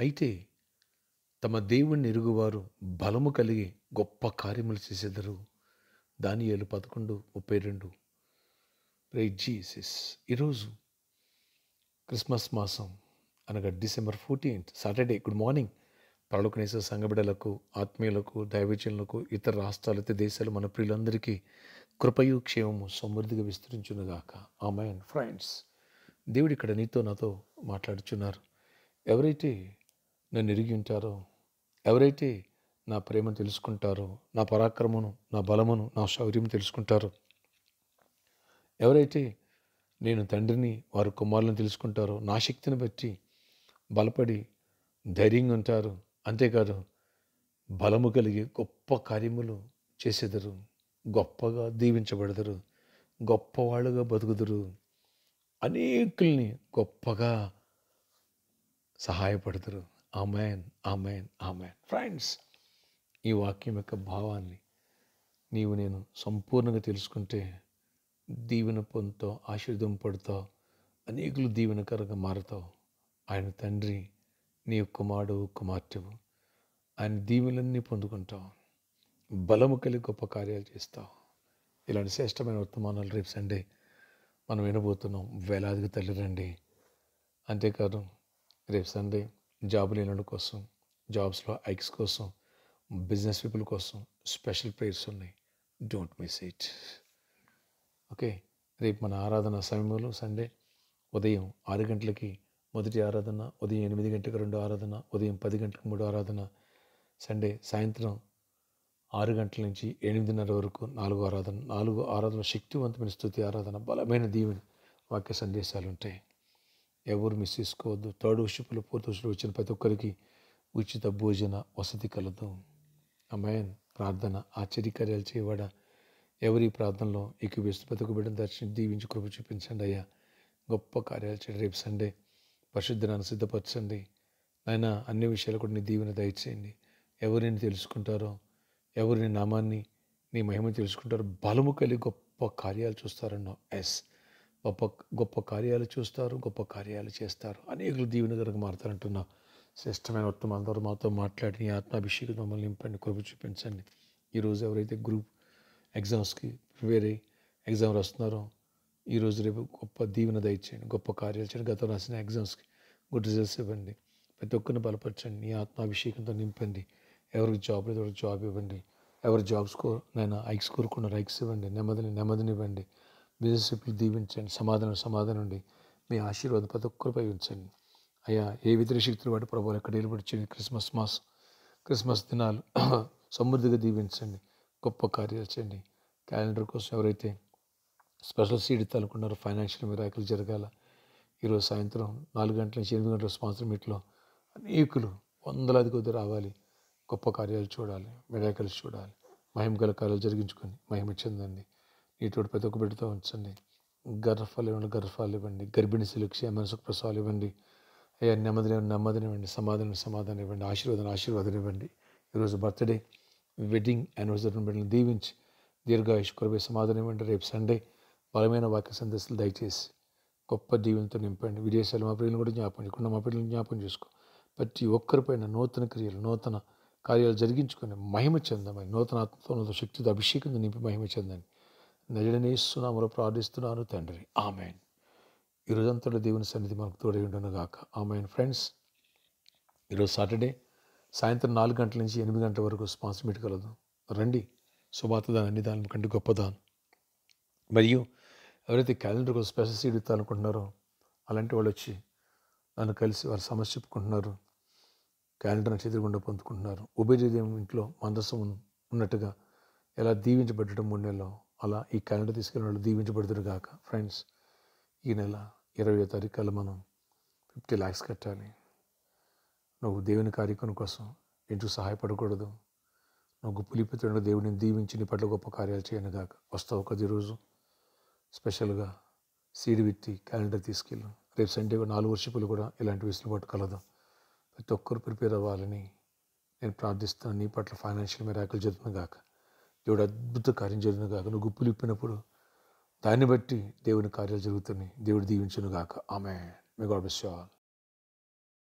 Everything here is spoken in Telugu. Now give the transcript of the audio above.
అయితే తమ దేవుణ్ణి ఎరుగువారు బలము కలిగి గొప్ప కార్యములు చేసెదరు. దానియేలు 11:32. Praise Jesus. ఈరోజు క్రిస్మస్ మాసం అనగా December 14th Saturday. Good morning. పరలోకనేసే సంఘ బిడ్డలకు, ఆత్మీయులకు, దైవజనులకు, ఇతర రాష్ట్రాలు, ఇతర దేశాలు, మన ప్రియులందరికీ కృపయు క్షేమము సమృద్ధిగా విస్తరించునుగాక. ఆమేన్. ఫ్రెండ్స్, దేవుడు ఇక్కడ నీతో నాతో మాట్లాడుచున్నారు. ఎవరైతే నన్ను ఎరిగి ఉంటారో, ఎవరైతే నా ప్రేమను తెలుసుకుంటారో, నా పరాక్రమను, నా బలమును, నా శౌర్యం తెలుసుకుంటారో, ఎవరైతే నేను తండ్రిని, వారు కుమారులను తెలుసుకుంటారో, నా శక్తిని బట్టి బలపడి ధైర్యంగా ఉంటారు. అంతేకాదు, బలము కలిగి గొప్ప కార్యములు చేసెదరు, గొప్పగా దీవించబడదరు, గొప్పవాళ్ళుగా బతుకుదురు, అనేకుల్ని గొప్పగా సహాయపడతారు. Amen, amen, amen. ఫ్రెండ్స్, ఈ వాక్యం యొక్క భావాన్ని నీవు నేను సంపూర్ణంగా తెలుసుకుంటే దీవెన పొందుతావు, ఆశీర్వదింపబడతావు, అనేకులు దీవెనకరంగా మారుతావు. ఆయన తండ్రి, నీ కుమారుడు, కుమార్తెవు. ఆయన దీవెనలన్నీ పొందుకుంటావు, బలము కలిగి గొప్ప కార్యాలు చేస్తావు. ఇలాంటి శ్రేష్టమైన వర్తమానాలు రేపు సండే మనం వినబోతున్నాం. వేలాదిగా తల్లి రండి. అంతేకాదు, రేపు సండే జాబ్ లేని కోసం, జాబ్స్లో హైక్స్ కోసం, బిజినెస్ పీపుల్ కోసం స్పెషల్ ప్రేయర్స్ ఉన్నాయి. Don't miss it. ఓకే. రేపు మన ఆరాధన సమయంలో సండే ఉదయం 6 గంటలకి మొదటి ఆరాధన, ఉదయం 8 గంటలకు 2 ఆరాధన, ఉదయం 10 గంటలకు 3 ఆరాధన, సండే సాయంత్రం 6 గంటల నుంచి 8:30 వరకు 4 ఆరాధన. 4 ఆరాధన శక్తివంతమైన స్తుతి ఆరాధన, బలమైన దీవెన వాక్య సందేశాలు ఉంటాయి. ఎవరు మిస్ చేసుకోవద్దు. థర్డ్ వర్షిప్లో, ఫోర్త్ వర్షిప్లో వచ్చిన ప్రతి ఒక్కరికి ఉచిత భోజన వసతి కలదు. ఆమేన్. ప్రార్థన ఆశ్చర్యకార్యాలు చేయవాడా, ఎవరి ప్రార్థనలో ఏకీభవిస్తూ ప్రతి ఒక్క బిడ్డను దర్శించి దీవించి కృప చూపించండి అయ్యా. గొప్ప కార్యాలు చేయండి. రేపు సండే పరిశుద్ధనాన్ని సిద్ధపరచండి నాయన. అన్ని విషయాలు కూడా నీ దీవెన దయచేయండి. ఎవరు నేను తెలుసుకుంటారో, ఎవరు నీ నామాన్ని, నీ మహిమను తెలుసుకుంటారో, బలము కలిగి గొప్ప కార్యాలు చూస్తారన్నావు. ఎస్, గొప్ప గొప్ప కార్యాలు చూస్తారు, గొప్ప కార్యాలు చేస్తారు, అనేకులు దీవెనకరంగా మారుతారంటున్నావు. శ్రేష్టమైన వర్తమానం ద్వారా మాతో మాట్లాడి నీ ఆత్మాభిషేకం మమ్మల్ని నింపండి, కృప చూపించండి. ఈరోజు ఎవరైతే గ్రూప్ ఎగ్జామ్స్కి ప్రిపేర్ అయ్యి ఎగ్జామ్ రాస్తున్నారో, ఈరోజు రేపు గొప్ప దీవెన దయచేయండి, గొప్ప కార్యాలు చేయండి. గతం రాసిన ఎగ్జామ్స్కి గుడ్ రిజల్ట్స్ ఇవ్వండి. ప్రతి ఒక్కరిని బలపరచండి, నీ ఆత్మాభిషేకంతో నింపండి. ఎవరికి జాబ్ లేదు ఎవరికి జాబ్ ఇవ్వండి. ఎవరి జాబ్స్ నైనా హైక్స్ కోరుకున్నారు, హైక్స్ ఇవ్వండి. నెమ్మదినివ్వండి. బిజినెస్ పీపుల్ దీవించండి. సమాధానం ఉండి మీ ఆశీర్వాదం ప్రతి ఒక్కరిపై ఉంచండి అయ్యా. ఏ వ్యతిరేక శక్తులు వాటి ప్రభావం ఎక్కడ ఏర్పడిచేయండి. క్రిస్మస్ దినాలు సమృద్ధిగా దీవించండి, గొప్ప కార్యాలు చేయండి. క్యాలెండర్ కోసం ఎవరైతే స్పెషల్ సీడ్ ఇవ్వాలనుకున్నారో, ఫైనాన్షియల్ మిరాకిల్ జరగాల. ఈరోజు సాయంత్రం 4 గంటల నుంచి 8 గంటల స్పాన్సర్ మీట్లో అనేకులు వందలాది కొద్ది రావాలి, గొప్ప కార్యాలు చూడాలి, మిరాకిల్స్ చూడాలి, మహిమ గల కార్యాలు జరిగించుకొని మహిమ చెందండి. నీతోటి ప్రతి ఒక్క బిడ్డతో ఉంచండి. గర్భఫాలు ఇవ్వండి. గర్భిణీ స్త్రీలకు క్షేమ సుఖప్రసవాలు ఇవ్వండి అయ్యా. నెమ్మదినివ్వండి. సమాధానం ఇవ్వండి. ఆశీర్వాదం ఇవ్వండి. ఈరోజు బర్త్డే, వెడ్డింగ్ యానివర్సరీ బిడ్డలను దీవించి దీర్ఘాయుష్ కొరవే సమాధానం ఇవ్వండి. రేపు సండే బలమైన వాక్య సందేశాలు దయచేసి గొప్ప దీవెనతో నింపండి. విదేశాలు మా పిల్లలను కూడా జ్ఞాపకం చేసుకున్న మా పిల్లలను జ్ఞాపకం చేసుకో. ప్రతి ఒక్కరిపైన నూతన క్రియలు, నూతన కార్యాలు జరిగించుకొని మహిమ చెందమని, నూతన ఆత్మతో శక్తితో అభిషేకంతో నింపి మహిమ చెందని నజరేస్తున్నామని ప్రార్థిస్తున్నాను తండ్రి. ఆమెన్. ఈ రోజంతలో దేవుని సన్నిధి మనకు తోడై ఉండను గాక. ఆమెన్. ఫ్రెండ్స్, ఈరోజు సాటర్డే సాయంత్రం 4 గంటల నుంచి 8 గంటల వరకు స్పాన్సర్ మీట్ కలదు. రండి. శుభార్తదానం అన్ని దానం కంటే గొప్పదానం. మరియు ఎవరైతే క్యాలెండర్ కోసం స్పెషల్ సీడ్ ఇవ్వాలనుకుంటున్నారో అలాంటి వాళ్ళు వచ్చి నన్ను కలిసి వారి సమస్య చెప్పుకుంటున్నారు. క్యాలెండర్ని చేతిగుండా పొందుకుంటున్నారు. ఉభయదేవం ఇంట్లో మందసం ఉన్నట్టుగా ఎలా దీవించబడటం 3 నెలల్లో, అలా ఈ క్యాలెండర్ తీసుకెళ్ళిన వాళ్ళు దీవించబడుతురు గాక. ఫ్రెండ్స్, ఈ నెల 20వ తారీఖు కల్లా మనం 50 lakhs కట్టాలి. నువ్వు దేవుని కార్యక్రమం కోసం ఎందుకు సహాయపడకూడదు? నువ్వు గుప్పులిప్పుతున్న దేవుడిని దీవించి నీ పట్ల గొప్ప కార్యాలు చేయను గాక. వస్తావు కదా ఈరోజు స్పెషల్గా సీడ్ విత్తి క్యాలెండర్ తీసుకెళ్ళు. రేపు సండే 4 వర్షిపులు కూడా ఇలాంటి వెసులుబాటు కలదు. ప్రతి ఒక్కరు ప్రిపేర్ అవ్వాలని నేను ప్రార్థిస్తున్నాను. నీ పట్ల ఫైనాన్షియల్ మిరాకిల్ జరుగుతుంది గాక. దేవుడు అద్భుత కార్యం జరుగుతుంది గాక. నువ్వు గుప్పులు ఇప్పినప్పుడు దాన్ని బట్టి దేవుని కార్యాలు జరుగుతున్నాయి. దేవుడు దీవించును గాక. ఆమేన్. May God bless you all.